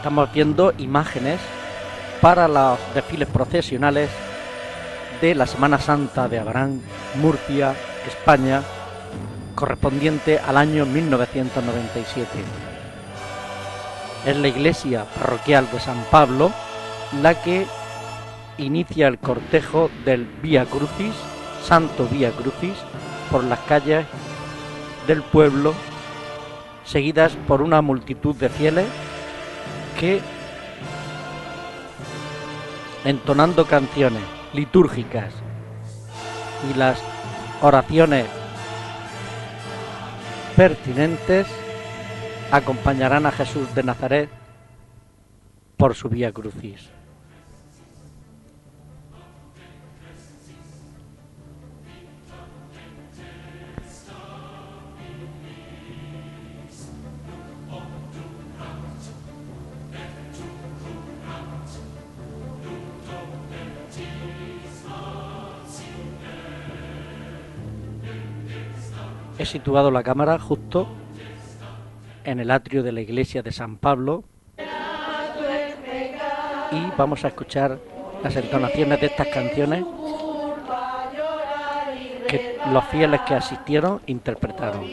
Estamos viendo imágenes para los desfiles procesionales de la Semana Santa de Abraham, Murcia, España, correspondiente al año 1997. Es la iglesia parroquial de San Pablo la que inicia el cortejo del Vía Crucis, Santo Vía Crucis, por las calles del pueblo, seguidas por una multitud de fieles que, entonando canciones litúrgicas y las oraciones pertinentes, acompañarán a Jesús de Nazaret por su Vía Crucis. He situado la cámara justo en el atrio de la iglesia de San Pablo y vamos a escuchar las entonaciones de estas canciones que los fieles que asistieron interpretaron.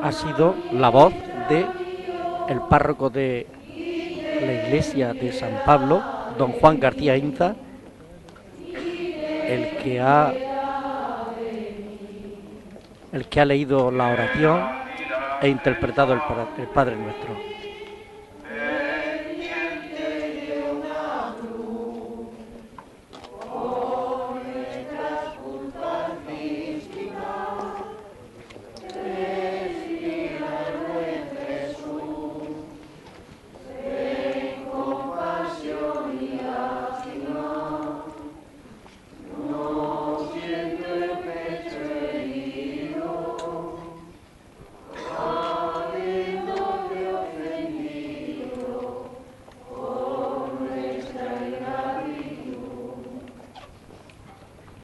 Ha sido la voz de el párroco de la iglesia de San Pablo, don Juan García Inza, el que ha leído la oración e interpretado el Padre Nuestro.